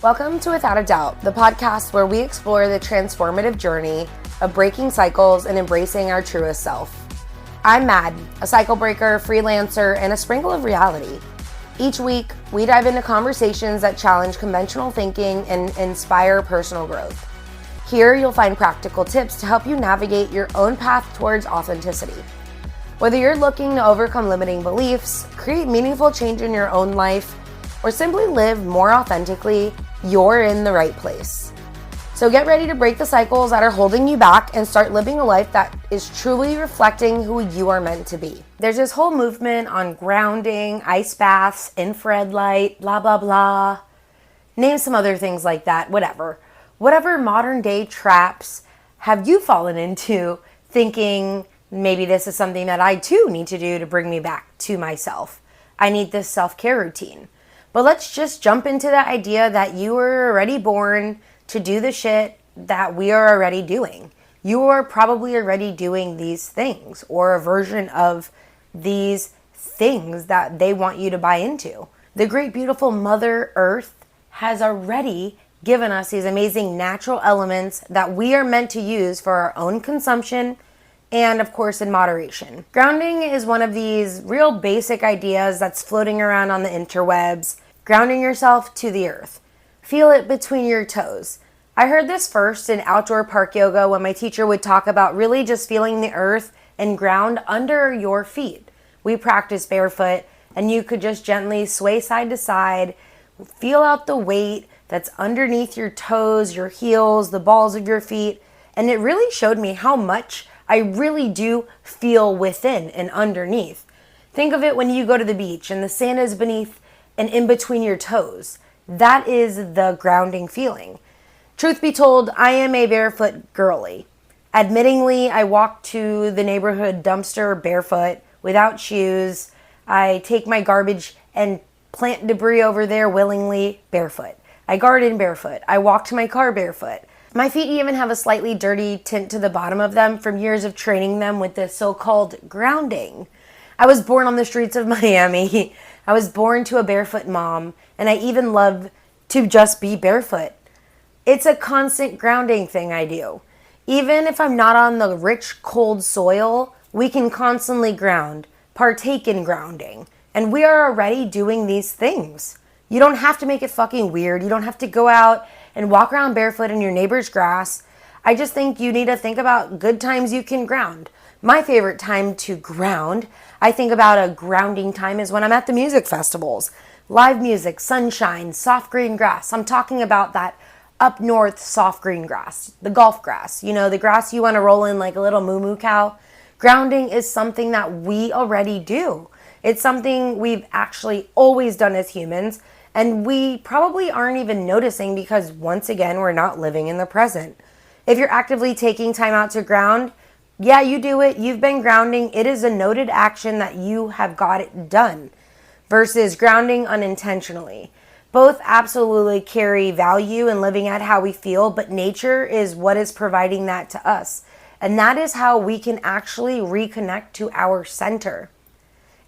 Welcome to Without a Doubt, the podcast where we explore the transformative journey of breaking cycles and embracing our truest self. I'm Mad, a cycle breaker, freelancer, and a sprinkle of reality. Each week, we dive into conversations that challenge conventional thinking and inspire personal growth. Here, you'll find practical tips to help you navigate your own path towards authenticity. Whether you're looking to overcome limiting beliefs, create meaningful change in your own life, or simply live more authentically, you're in the right place. So get ready to break the cycles that are holding you back and start living a life that is truly reflecting who you are meant to be. There's this whole movement on grounding, ice baths, infrared light, blah, blah, blah. Name some other things like that, whatever. Whatever modern day traps have you fallen into thinking maybe this is something that I too need to do to bring me back to myself. I need this self-care routine. But let's just jump into the idea that you were already born to do the shit that we are already doing. You are probably already doing these things or a version of these things that they want you to buy into. The great, beautiful Mother Earth has already given us these amazing natural elements that we are meant to use for our own consumption and, of course, in moderation. Grounding is one of these real basic ideas that's floating around on the interwebs. Grounding yourself to the earth. Feel it between your toes. I heard this first in outdoor park yoga when my teacher would talk about really just feeling the earth and ground under your feet. We practice barefoot and you could just gently sway side to side, feel out the weight that's underneath your toes, your heels, the balls of your feet, and it really showed me how much I really do feel within and underneath. Think of it when you go to the beach and the sand is beneath and in between your toes. That is the grounding feeling. Truth be told, I am a barefoot girly. Admittingly, I walk to the neighborhood dumpster barefoot without shoes. I take my garbage and plant debris over there willingly barefoot. I garden barefoot. I walk to my car barefoot. My feet even have a slightly dirty tint to the bottom of them from years of training them with this so-called grounding. I was born on the streets of Miami. I was born to a barefoot mom, and I even love to just be barefoot. It's a constant grounding thing I do. Even if I'm not on the rich, cold soil, we can constantly ground, partake in grounding, and we are already doing these things. You don't have to make it fucking weird. You don't have to go out and walk around barefoot in your neighbor's grass. I just think you need to think about good times you can ground. My favorite time to ground, I think about a grounding time is when I'm at the music festivals. Live music, sunshine, soft green grass. I'm talking about that up north soft green grass, the golf grass. You know, the grass you want to roll in like a little moo-moo cow. Grounding is something that we already do. It's something we've actually always done as humans, and we probably aren't even noticing because, once again, we're not living in the present. If you're actively taking time out to ground, yeah, you do it. You've been grounding. It is a noted action that you have got it done versus grounding unintentionally. Both absolutely carry value in living at how we feel, but nature is what is providing that to us. And that is how we can actually reconnect to our center.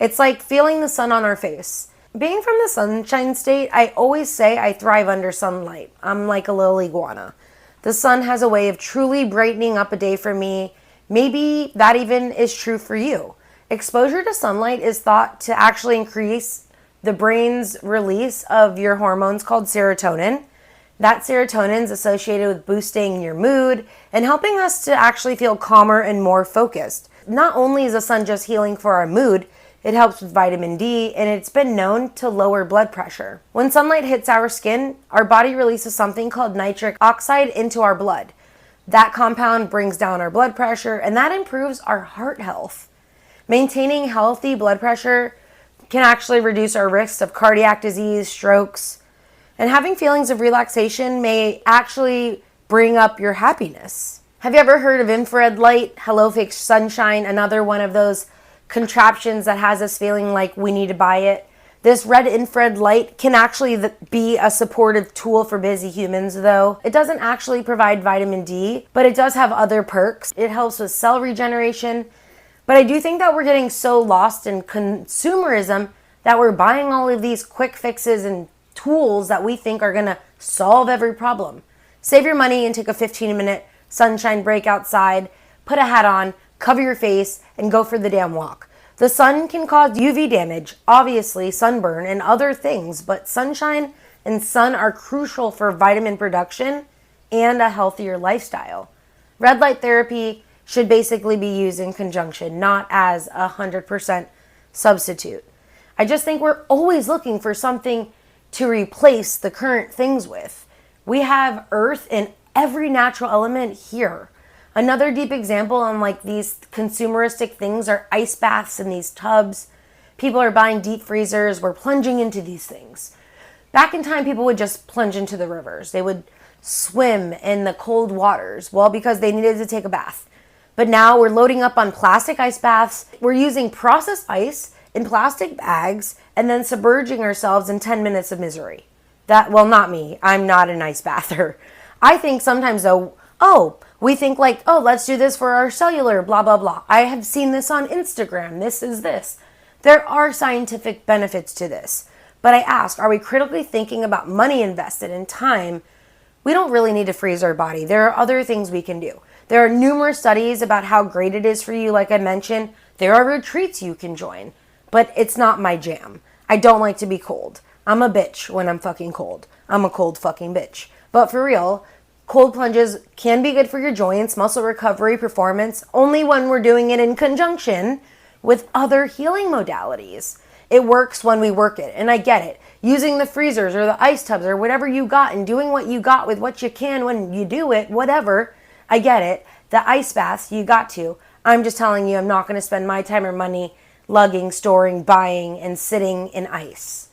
It's like feeling the sun on our face. Being from the sunshine state, I always say I thrive under sunlight. I'm like a little iguana. The sun has a way of truly brightening up a day for me. Maybe that even is true for you. Exposure to sunlight is thought to actually increase the brain's release of your hormones called serotonin. That serotonin is associated with boosting your mood and helping us to actually feel calmer and more focused. Not only is the sun just healing for our mood, it helps with vitamin D, and it's been known to lower blood pressure. When sunlight hits our skin, our body releases something called nitric oxide into our blood. That compound brings down our blood pressure, and that improves our heart health. Maintaining healthy blood pressure can actually reduce our risks of cardiac disease, strokes, and having feelings of relaxation may actually bring up your happiness. Have you ever heard of infrared light? Hello, fake sunshine, another one of those contraptions that has us feeling like we need to buy it. This red infrared light can actually be a supportive tool for busy humans, though. It doesn't actually provide vitamin D, but it does have other perks. It helps with cell regeneration. But I do think that we're getting so lost in consumerism that we're buying all of these quick fixes and tools that we think are going to solve every problem. Save your money and take a 15-minute sunshine break outside, put a hat on, cover your face, and go for the damn walk. The sun can cause UV damage, obviously sunburn and other things, but sunshine and sun are crucial for vitamin production and a healthier lifestyle. Red light therapy should basically be used in conjunction, not as 100% substitute. I just think we're always looking for something to replace the current things with. We have earth and every natural element here. Another deep example on like these consumeristic things are ice baths in these tubs. People are buying deep freezers. We're plunging into these things. Back in time, people would just plunge into the rivers. They would swim in the cold waters, well, because they needed to take a bath. But now we're loading up on plastic ice baths. We're using processed ice in plastic bags and then submerging ourselves in 10 minutes of misery. Well, not me. I'm not an ice bather. I think sometimes though, we think like, let's do this for our cellular, blah, blah, blah. I have seen this on Instagram. This is this. There are scientific benefits to this. But I ask, are we critically thinking about money invested in time? We don't really need to freeze our body. There are other things we can do. There are numerous studies about how great it is for you. Like I mentioned, there are retreats you can join. But it's not my jam. I don't like to be cold. I'm a bitch when I'm fucking cold. I'm a cold fucking bitch. But for real, cold plunges can be good for your joints, muscle recovery, performance, only when we're doing it in conjunction with other healing modalities. It works when we work it, and I get it. Using the freezers or the ice tubs or whatever you got and doing what you got with what you can when you do it, whatever, I get it. The ice baths, you got to. I'm just telling you, I'm not going to spend my time or money lugging, storing, buying, and sitting in ice.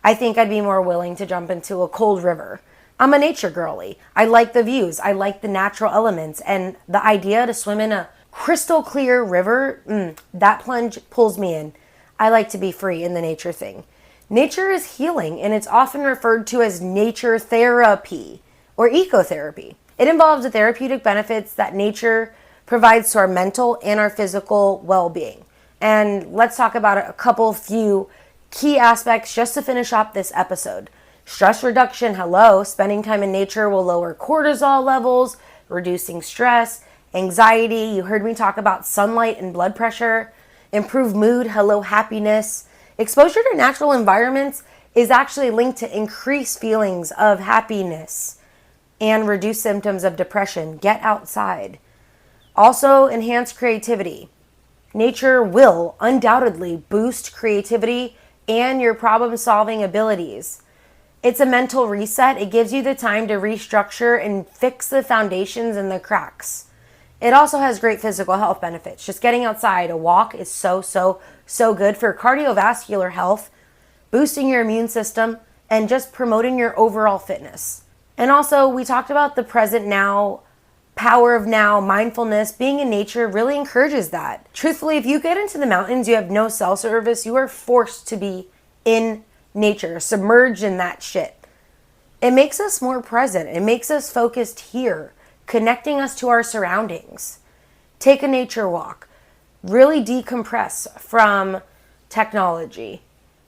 I think I'd be more willing to jump into a cold river. I'm a nature girly. I like the views. I like the natural elements. And the idea to swim in a crystal clear river, that plunge pulls me in. I like to be free in the nature thing. Nature is healing, and it's often referred to as nature therapy or ecotherapy. It involves the therapeutic benefits that nature provides to our mental and our physical well-being. And let's talk about a few key aspects just to finish up this episode. Stress reduction, spending time in nature will lower cortisol levels, reducing stress, anxiety. You heard me talk about sunlight and blood pressure. Improve mood, happiness. Exposure to natural environments is actually linked to increased feelings of happiness and reduce symptoms of depression. Get outside. Also, enhance creativity. Nature will undoubtedly boost creativity and your problem-solving abilities. It's a mental reset. It gives you the time to restructure and fix the foundations and the cracks. It also has great physical health benefits. Just getting outside, a walk is so good for cardiovascular health, boosting your immune system, and just promoting your overall fitness. And also, we talked about the present now, power of now, mindfulness. Being in nature really encourages that. Truthfully, if you get into the mountains, you have no cell service, you are forced to be in nature, submerged in that shit. It makes us more present. It makes us focused here, connecting us to our surroundings. Take a nature walk. Really decompress from technology.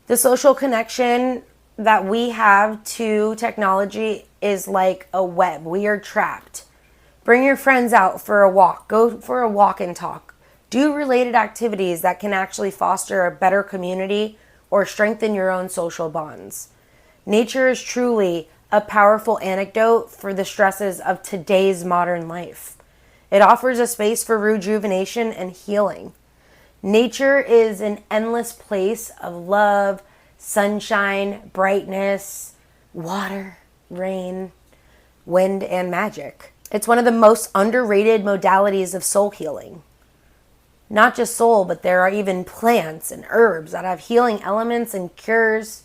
The social connection that we have to technology is like a web. We are trapped. Bring your friends out for a walk. Go for a walk and talk. Do related activities that can actually foster a better community or strengthen your own social bonds. Nature is truly a powerful antidote for the stresses of today's modern life. It offers a space for rejuvenation and healing. Nature is an endless place of love, sunshine, brightness, water, rain, wind, and magic. It's one of the most underrated modalities of soul healing. Not just soul, but there are even plants and herbs that have healing elements and cures.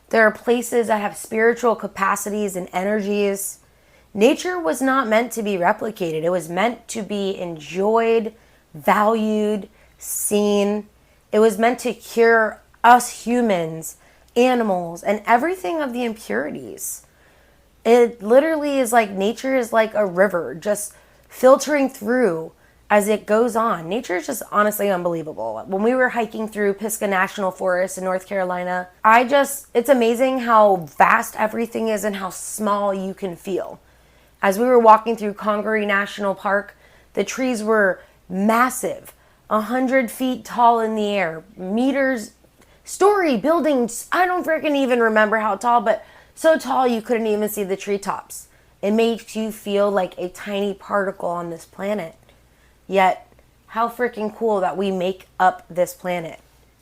There are places that have spiritual capacities and energies. Nature was not meant to be replicated. It was meant to be enjoyed, valued, seen. It was meant to cure us humans, animals, and everything of the impurities. It literally is like nature is like a river just filtering through as it goes on. Nature is just honestly unbelievable. When we were hiking through Pisgah National Forest in North Carolina, it's amazing how vast everything is and how small you can feel. As we were walking through Congaree National Park, the trees were massive, 100 feet tall in the air, meters, story buildings. I don't freaking even remember how tall, but so tall you couldn't even see the treetops. It makes you feel like a tiny particle on this planet. Yet, how freaking cool that we make up this planet.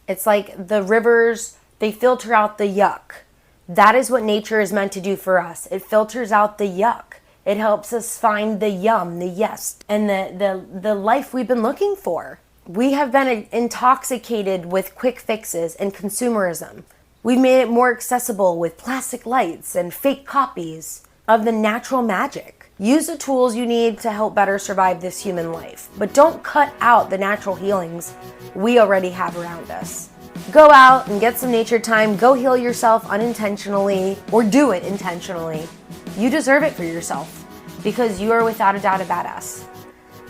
It's like the rivers, they filter out the yuck. That is what nature is meant to do for us. It filters out the yuck. It helps us find the yum, the yes, and the life we've been looking for. We have been intoxicated with quick fixes and consumerism. We've made it more accessible with plastic lights and fake copies of the natural magic. Use the tools you need to help better survive this human life, but don't cut out the natural healings we already have around us. Go out and get some nature time. Go heal yourself unintentionally, or do it intentionally. You deserve it for yourself because you are without a doubt a badass.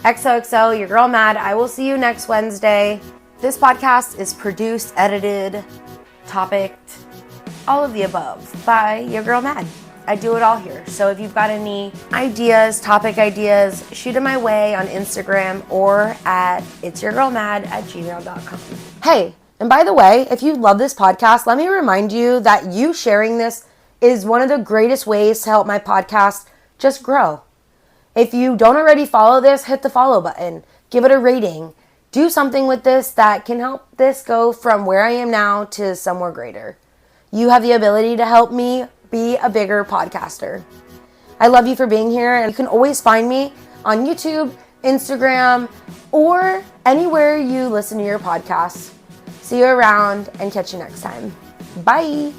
XOXO, your girl Mad. I will see you next Wednesday. This podcast is produced, edited, topicked, all of the above by your girl Mad. I do it all here. So if you've got any ideas, topic ideas, shoot them my way on Instagram or at itsyourgirlmad@gmail.com. Hey, and by the way, if you love this podcast, let me remind you that you sharing this is one of the greatest ways to help my podcast just grow. If you don't already follow this, hit the follow button, give it a rating, do something with this that can help this go from where I am now to somewhere greater. You have the ability to help me be a bigger podcaster. I love you for being here, and you can always find me on YouTube, Instagram, or anywhere you listen to your podcasts. See you around and catch you next time. Bye.